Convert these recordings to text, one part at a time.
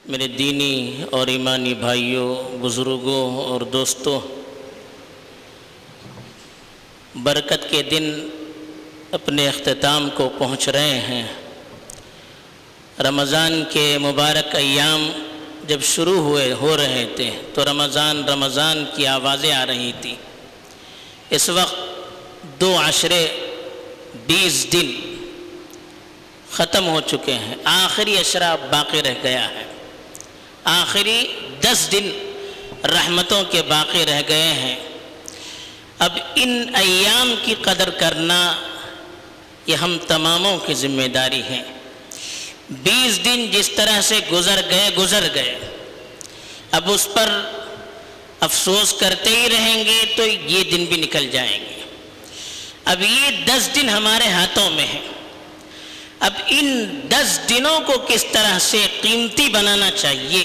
میرے دینی اور ایمانی بھائیوں، بزرگوں اور دوستوں، برکت کے دن اپنے اختتام کو پہنچ رہے ہیں۔ رمضان کے مبارک ایام جب شروع ہو رہے تھے تو رمضان کی آوازیں آ رہی تھی۔ اس وقت 2 عشرے 20 دن ختم ہو چکے ہیں، آخری عشرہ باقی رہ گیا ہے، آخری 10 دن رحمتوں کے باقی رہ گئے ہیں۔ اب ان ایام کی قدر کرنا یہ ہم تماموں کی ذمہ داری ہے۔ 20 دن جس طرح سے گزر گئے، اب اس پر افسوس کرتے ہی رہیں گے تو یہ دن بھی نکل جائیں گے۔ اب یہ 10 دن ہمارے ہاتھوں میں ہیں۔ اب ان 10 دنوں کو کس طرح سے قیمتی بنانا چاہیے،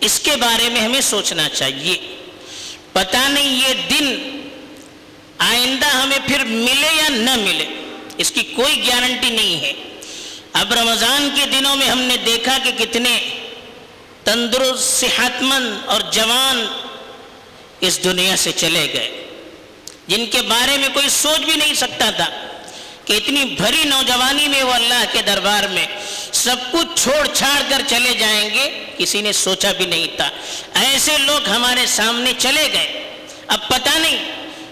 اس کے بارے میں ہمیں سوچنا چاہیے۔ پتہ نہیں یہ دن آئندہ ہمیں پھر ملے یا نہ ملے، اس کی کوئی گارنٹی نہیں ہے۔ اب رمضان کے دنوں میں ہم نے دیکھا کہ کتنے تندرست، صحت مند اور جوان اس دنیا سے چلے گئے، جن کے بارے میں کوئی سوچ بھی نہیں سکتا تھا کہ اتنی بھری نوجوانی میں وہ اللہ کے دربار میں سب کچھ چھوڑ چھاڑ کر چلے جائیں گے، کسی نے سوچا بھی نہیں تھا۔ ایسے لوگ ہمارے سامنے چلے گئے۔ اب پتہ نہیں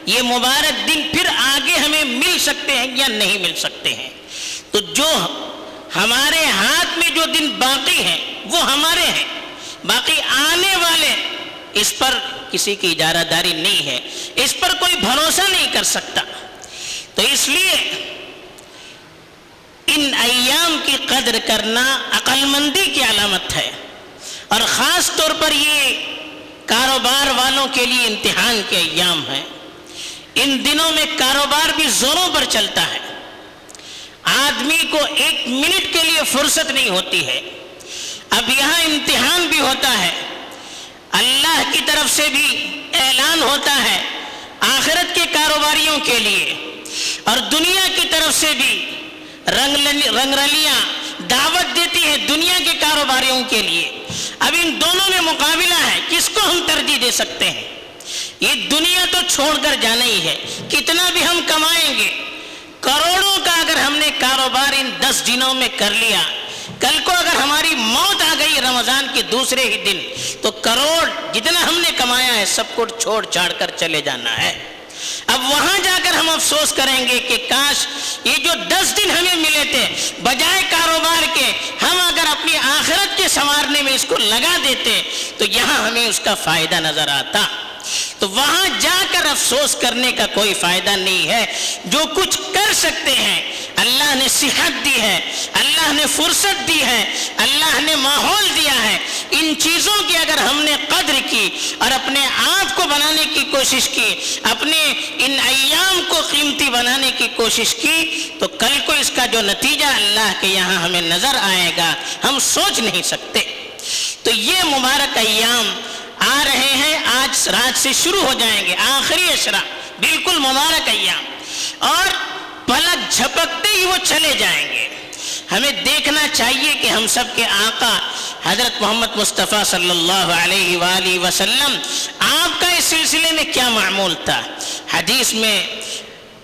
یہ مبارک دن پھر آگے ہمیں مل سکتے ہیں یا نہیں مل سکتے ہیں۔ تو جو ہمارے ہاتھ میں جو دن باقی ہیں وہ ہمارے ہیں، باقی آنے والے اس پر کسی کی اجارہ داری نہیں ہے، اس پر کوئی بھروسہ نہیں کر سکتا۔ تو اس لیے ان ایام کی قدر کرنا عقل مندی کی علامت ہے، اور خاص طور پر یہ کاروبار والوں کے لیے امتحان کے ایام ہیں۔ ان دنوں میں کاروبار بھی زوروں پر چلتا ہے، آدمی کو 1 منٹ کے لیے فرصت نہیں ہوتی ہے۔ اب یہاں امتحان بھی ہوتا ہے، اللہ کی طرف سے بھی اعلان ہوتا ہے آخرت کے کاروباریوں کے لیے، اور دنیا کی طرف سے بھی رنگ رلیاں دعوت دیتی ہے دنیا کے کاروباریوں کے لیے۔ اب ان دونوں میں مقابلہ ہے، کس کو ہم ترجیح دے سکتے ہیں؟ یہ دنیا تو چھوڑ کر جانا ہی ہے، کتنا بھی ہم کمائیں گے، کروڑوں کا اگر ہم نے کاروبار ان 10 دنوں میں کر لیا، کل کو اگر ہماری موت آ گئی رمضان کے دوسرے ہی دن تو کروڑ جتنا ہم نے کمایا ہے سب کو چھوڑ چھاڑ کر چلے جانا ہے۔ اب وہاں جا کر ہم افسوس کریں گے کہ کاش یہ جو 10 دن ہمیں ملے تھے، بجائے کاروبار کے ہم اگر اپنی آخرت کے سنوارنے میں اس کو لگا دیتے تو یہاں ہمیں اس کا فائدہ نظر آتا۔ تو وہاں جا کر افسوس کرنے کا کوئی فائدہ نہیں ہے۔ جو کچھ کر سکتے ہیں، اللہ نے صحت دی ہے، اللہ نے فرصت دی ہے، اللہ نے ماحول دیا ہے، ان چیزوں کی اگر ہم نے قدر کی اور اپنے آپ کو بنانے کی کوشش کی، اپنے ان ایام کو قیمتی بنانے کی کوشش کی، تو کل کو اس کا جو نتیجہ اللہ کے یہاں ہمیں نظر آئے گا ہم سوچ نہیں سکتے۔ تو یہ مبارک ایام آ رہے ہیں، آج رات سے شروع ہو جائیں گے، آخری عشرہ بالکل مبارک ایام، اور پلک جھپکتے ہی وہ چلے جائیں گے۔ ہمیں دیکھنا چاہیے کہ ہم سب کے آقا حضرت محمد مصطفیٰ صلی اللہ علیہ وآلہ وسلم آپ کا اس سلسلے میں کیا معمول تھا۔ حدیث میں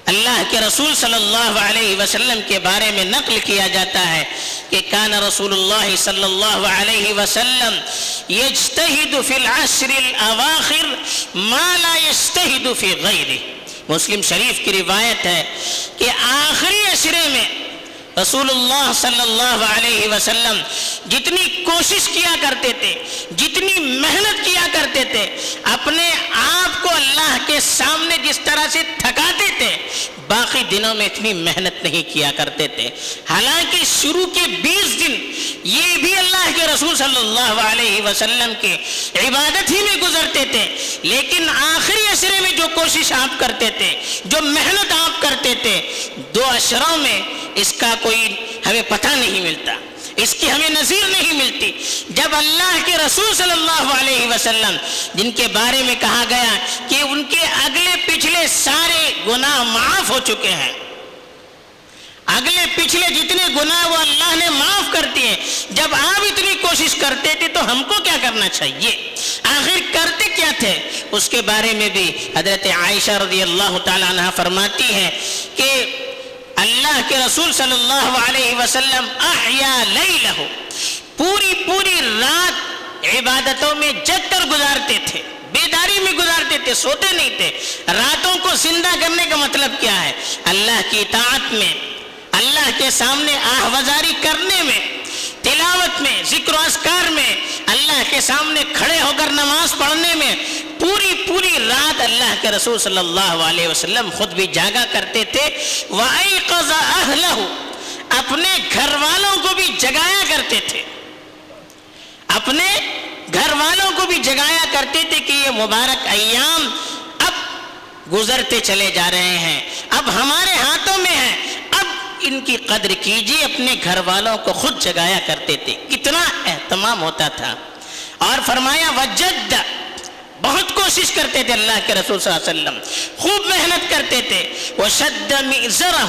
اللہ کے رسول صلی اللہ علیہ وسلم کے بارے میں نقل کیا جاتا ہے کہ کان رسول اللہ صلی اللہ علیہ وسلم یجتہد فی العشر الاواخر ما لا یجتہد فی غیرہ۔ مسلم شریف کی روایت ہے کہ آخری عشرے میں رسول اللہ صلی اللہ علیہ وسلم جتنی کوشش کیا کرتے تھے، جتنی محنت کیا کرتے تھے، اپنے آپ کو اللہ کے سامنے جس طرح سے تھکاتے تھے، باقی دنوں میں اتنی محنت نہیں کیا کرتے تھے۔ حالانکہ شروع کے 20 دن یہ بھی اللہ کے رسول صلی اللہ علیہ وسلم کے عبادت ہی میں گزرتے تھے، لیکن آخری عشرے میں جو کوشش آپ کرتے تھے، جو محنت آپ کرتے تھے، 2 عشروں میں اس کا کوئی ہمیں پتہ نہیں ملتا، اس کی ہمیں نظیر نہیں ملتی۔ جب اللہ کے رسول صلی اللہ علیہ وسلم جن کے بارے میں کہا گیا کہ ان کے اگلے پچھلے سارے گناہ معاف ہو چکے ہیں، اگلے پچھلے جتنے گناہ وہ اللہ نے معاف کر دیے. جب آپ اتنی کوشش کرتے تھے تو ہم کو کیا کرنا چاہیے؟ آخر کرتے کیا تھے؟ اس کے بارے میں بھی حضرت عائشہ رضی اللہ تعالی عنہ فرماتی ہیں کہ اللہ کے رسول صلی اللہ علیہ وسلم احیا لیلہ، پوری رات عبادتوں میں جگ کر گزارتے تھے، بیداری میں گزارتے تھے، سوتے نہیں تھے. راتوں کو زندہ کرنے کا مطلب کیا ہے؟ اللہ کی اطاعت میں، اللہ کے سامنے آہوازاری کرنے میں، تلاوت میں، ذکر و اذکار میں، اللہ کے سامنے کھڑے ہو کر نماز پڑھنے میں. پوری رات اللہ کے رسول صلی اللہ علیہ وسلم خود بھی جاگا کرتے تھے. وَأَيْقَظَ أَهْلَهُ، اپنے گھر والوں کو بھی جگایا کرتے تھے، اپنے گھر والوں کو بھی جگایا کرتے تھے کہ یہ مبارک ایام اب گزرتے چلے جا رہے ہیں، اب ہمارے ہاتھوں میں ہیں، اب ان کی قدر کیجیے. اپنے گھر والوں کو خود جگایا کرتے تھے. کتنا اہتمام ہوتا تھا. اور فرمایا وجد، بہت کوشش کرتے تھے اللہ کے رسول صلی اللہ علیہ وسلم، خوب محنت کرتے تھے. وشد مئزرہ،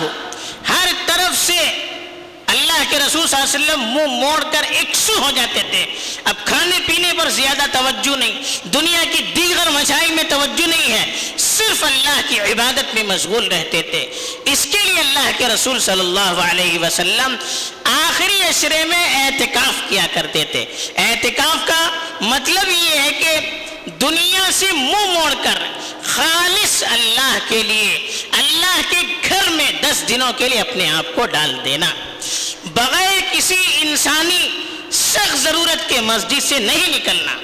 ہر طرف سے اللہ کے رسول صلی اللہ علیہ وسلم منہ موڑ کر ایکسو ہو جاتے تھے. اب کھانے پینے پر زیادہ توجہ نہیں، دنیا کی دیگر مسائل میں توجہ نہیں ہے، صرف اللہ کی عبادت میں مشغول رہتے تھے. اس کے لیے اللہ کے رسول صلی اللہ علیہ وسلم آخری عشرے میں اعتکاف کیا کرتے تھے. اعتکاف کا مطلب یہ ہے کہ دنیا سے منہ موڑ کر خالص اللہ کے لیے، اللہ کے گھر میں 10 دنوں کے لیے اپنے آپ کو ڈال دینا، بغیر کسی انسانی سخت ضرورت کے مسجد سے نہیں نکلنا.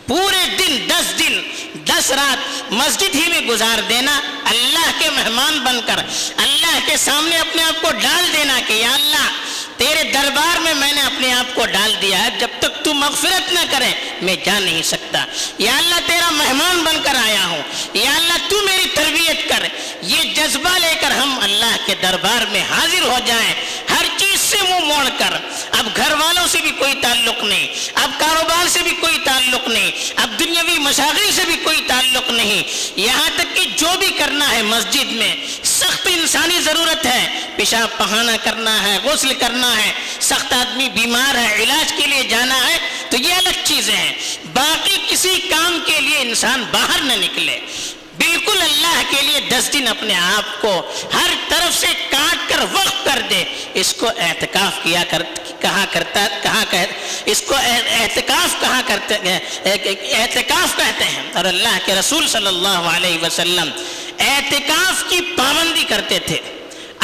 پورے دن 10 دن 10 رات مسجد ہی میں گزار دینا، اللہ کے مہمان بن کر اللہ کے سامنے اپنے آپ کو ڈال دینا کہ یا اللہ تیرے دربار میں نے اپنے آپ کو ڈال دیا ہے، جب تک تو مغفرت نہ کرے میں جا نہیں سکتا. یا اللہ تیرا مہمان بن کر آیا ہوں، یا اللہ تو میری تربیت کر. یہ جذبہ لے کر ہم اللہ کے دربار میں حاضر ہو جائیں، ہر چیز سے منہ موڑ کر. اب گھر والوں سے بھی کوئی تعلق نہیں، اب کاروبار سے بھی کوئی تعلق نہیں، اب دنیاوی مشاغل سے بھی کوئی تعلق نہیں. یہاں تک کہ جو بھی کرنا ہے مسجد میں سخت انسانی ضرورت ہے، پیشاب پخانہ کرنا ہے، غسل کرنا ہے، سخت آدمی بیمار ہے، علاج کے لیے جانا ہے، تو یہ الگ چیزیں ہیں. باقی کسی کام کے لیے انسان باہر نہ نکلے، بالکل اللہ کے لیے 10 دن اپنے آپ کو ہر طرف سے کاٹ کر وقف کر دے. اس کو اعتکاف اس کو اعتکاف اعتکاف کہتے ہیں. اور اللہ کے رسول صلی اللہ علیہ وسلم اعتکاف کی پابندی کرتے تھے،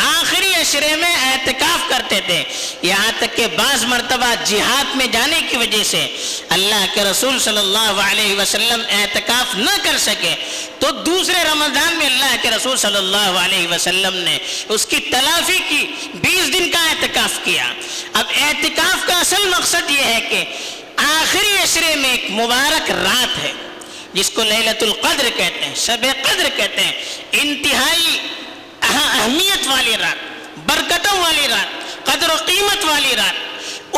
آخری عشرے میں اعتکاف کرتے تھے. یہاں تک کہ بعض مرتبہ جہاد میں جانے کی وجہ سے اللہ کے رسول صلی اللہ علیہ وسلم اعتکاف نہ کر سکے تو دوسرے رمضان میں اللہ کے رسول صلی اللہ علیہ وسلم نے اس کی تلافی کی، 20 دن کا اعتکاف کیا. اب اعتکاف کا اصل مقصد یہ ہے کہ آخری عشرے میں ایک مبارک رات ہے جس کو لیلۃ القدر کہتے ہیں، شب قدر کہتے ہیں، انتہائی اہمیت والی رات، برکتوں والی رات، قدر و قیمت والی رات.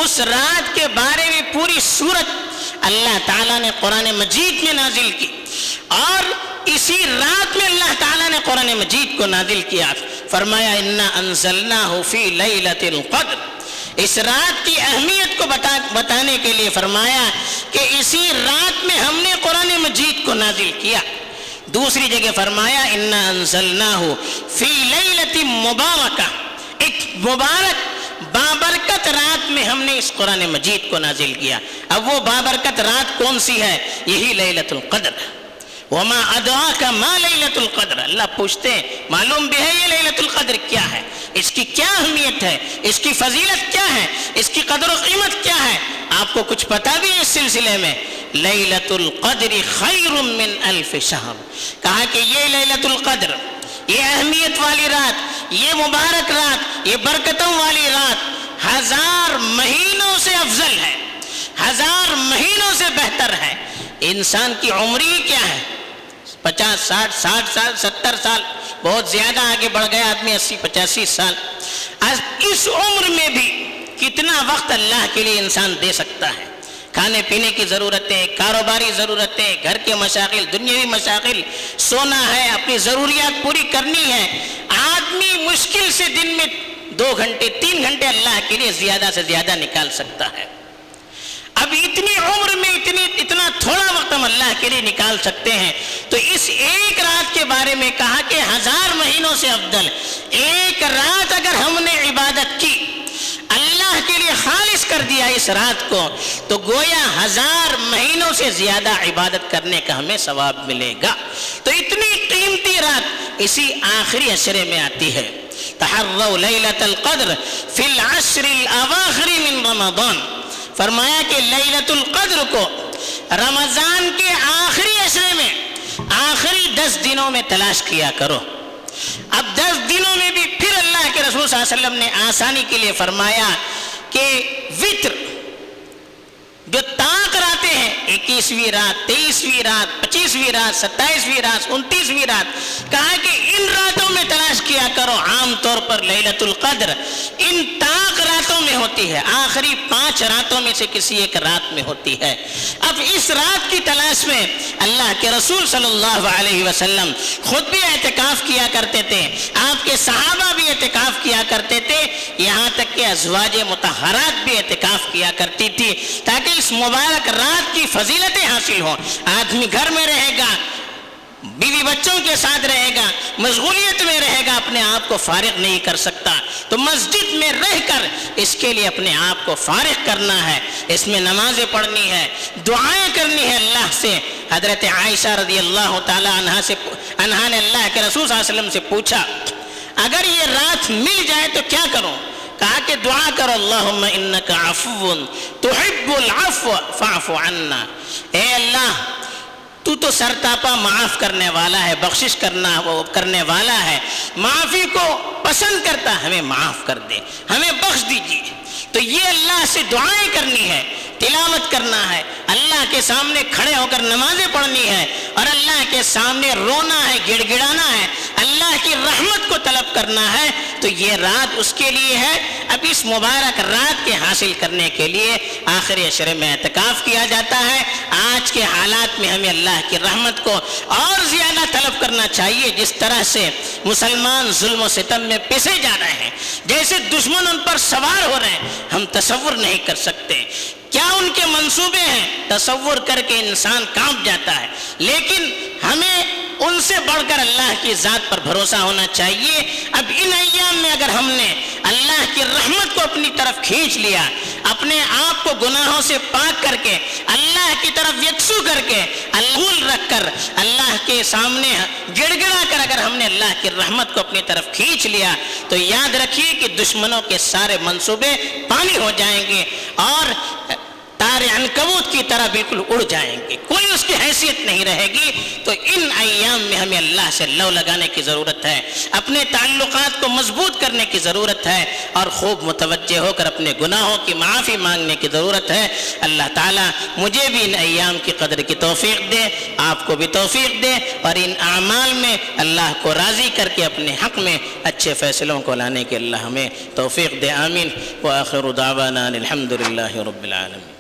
اس رات کے بارے میں پوری سورت اللہ تعالیٰ نے قرآن مجید میں نازل کی، اور اسی رات میں اللہ تعالیٰ نے قرآن مجید کو نازل کیا. فرمایا انا انزلناہ فی لیلۃ القدر. اس رات کی اہمیت کو بتانے کے لیے فرمایا کہ اسی رات میں ہم نے قرآن مجید کو نازل کیا. دوسری جگہ فرمایا انا انزلناہ فی لیلۃ مبارکہ، ایک مبارک بابرکت رات میں ہم نے اس قرآن مجید کو نازل کیا. اب وہ بابرکت رات کون سی ہے؟ یہی لیلۃ القدر. وما ادراک ما لیلۃ القدر. اللہ پوچھتے ہیں معلوم بھی ہے یہ لیلۃ القدر کیا ہے، اس کی کیا اہمیت ہے، اس کی فضیلت کیا ہے، اس کی قدر و قیمت کیا ہے؟ آپ کو کچھ پتا بھی ہے اس سلسلے میں؟ لیلۃ القدر خیر من الف شہر. کہا کہ یہ لیلۃ القدر، یہ اہمیت والی رات، یہ مبارک رات، یہ برکتوں والی رات 1000 مہینوں سے افضل ہے، 1000 مہینوں سے بہتر ہے. انسان کی عمری کیا ہے؟ 50 60 سال 70 سال، بہت زیادہ آگے بڑھ گیا آدمی 80 85 سال. اس عمر میں بھی کتنا وقت اللہ کے لیے انسان دے سکتا ہے؟ کھانے پینے کی ضرورتیں، کاروباری ضرورتیں، گھر کے مشاغل، دنیاوی مشاغل، سونا ہے، اپنی ضروریات پوری کرنی ہے. آدمی مشکل سے دن میں 2 گھنٹے 3 گھنٹے اللہ کے لیے زیادہ سے زیادہ نکال سکتا ہے. اب اتنی عمر میں اتنا تھوڑا وقت ہم اللہ کے لیے نکال سکتے ہیں, تو اس ایک رات کے بارے میں کہا کہ 1000 مہینوں سے افضل. ایک رات اگر ہم نے عبادت کی, اللہ کے لیے خالص کر دیا اس رات کو, تو گویا 1000 مہینوں سے زیادہ عبادت کرنے کا ہمیں ثواب ملے گا. تو اتنی قیمتی رات اسی آخری عشرے میں آتی ہے. تحروا لیلۃ القدر فی العشر الاواخر من رمضان. فرمایا کہ لیلۃ القدر کو رمضان کے آخری عشرے میں, آخری 10 دنوں میں تلاش کیا کرو. اب 10 دنوں میں بھی پھر اللہ کے رسول صلی اللہ علیہ وسلم نے آسانی کے لیے فرمایا کہ وتر جو طاق راتیں ہیں, 21ویں رات, 23ویں رات, 25ویں رات, 27ویں رات, 29ویں رات, کہا کہ ان راتوں میں تلاش کیا کرو. عام طور پر لیلۃ القدر ان طاق راتوں میں ہوتی ہے, آخری 5 راتوں میں سے کسی ایک رات میں ہوتی ہے. اب اس رات کی تلاش میں اللہ کے رسول صلی اللہ علیہ وسلم خود بھی اعتکاف کیا کرتے تھے, آپ کے صحابہ بھی اعتکاف کیا کرتے تھے, یہاں تک کہ ازواج مطہرات بھی اعتکاف کیا کرتی تھی, تاکہ اس مبارک رات کی فضیلتیں حاصل ہوں. آدمی گھر میں رہے گا, بیوی بچوں کے ساتھ رہے گا, مشغولیت میں رہے گا, اپنے آپ کو فارغ نہیں کر سکتا. تو مسجد میں رہ کر اس کے لیے اپنے آپ کو فارغ کرنا ہے, اس میں نمازیں پڑھنی ہے, دعائیں کرنی ہے اللہ سے. حضرت عائشہ رضی اللہ تعالی عنہا نے اللہ کے رسول صلی اللہ علیہ وسلم سے پوچھا, اگر یہ رات مل جائے تو کیا کروں؟ کہا کہ دعا کرو, اللہم انک عفو تحب العفو فاعف عنا. اے اللہ, تو سرتاپا معاف کرنے والا ہے, بخشش کرنے والا ہے, معافی کو پسند کرتا, ہمیں معاف کر دے, ہمیں بخش دیجیے. تو یہ اللہ سے دعائیں کرنی ہے, تلاوت کرنا ہے, اللہ کے سامنے کھڑے ہو کر نمازیں پڑھنی ہے, اور اللہ کے سامنے رونا ہے, گڑ گڑانا ہے, اللہ کی رحمت کو طلب کرنا ہے. تو یہ رات اس کے لیے ہے. اب اس مبارک رات کے حاصل کرنے کے لیے آخری عشرے میں اعتکاف کیا جاتا ہے. آج کے حالات میں ہمیں اللہ کی رحمت کو اور زیادہ طلب کرنا چاہیے. جس طرح سے مسلمان ظلم و ستم میں پسے جا رہے ہیں, جیسے دشمن ان پر سوار ہو رہے ہیں, ہم تصور نہیں کر سکتے کیا ان کے منصوبے ہیں. تصور کر کے انسان کانپ جاتا ہے. لیکن ہمیں ان سے بڑھ کر اللہ کی ذات پر بھروسہ ہونا چاہیے. اب ان ایام میں اگر ہم نے اللہ کی رحمت کو اپنی طرف کھینچ لیا, اپنے آپ کو گناہوں سے پاک کر کے, اللہ کی طرف یکسو کر کے, اللہ رکھ کر, اللہ کے سامنے گڑ گڑا کر اگر ہم نے اللہ کی رحمت کو اپنی طرف کھینچ لیا, تو یاد رکھیے کہ دشمنوں کے سارے منصوبے پانی ہو جائیں گے اور تار عنکبوت کی طرح بالکل اڑ جائیں گے, کوئی اس کی حیثیت نہیں رہے گی. تو ان ایام میں ہمیں اللہ سے لو لگانے کی ضرورت ہے, اپنے تعلقات کو مضبوط کرنے کی ضرورت ہے, اور خوب متوجہ ہو کر اپنے گناہوں کی معافی مانگنے کی ضرورت ہے. اللہ تعالیٰ مجھے بھی ان ایام کی قدر کی توفیق دے, آپ کو بھی توفیق دے, اور ان اعمال میں اللہ کو راضی کر کے اپنے حق میں اچھے فیصلوں کو لانے کے اللہ ہمیں توفیق دے. آمین. وآخر دعوانا الحمد للہ رب العالمین.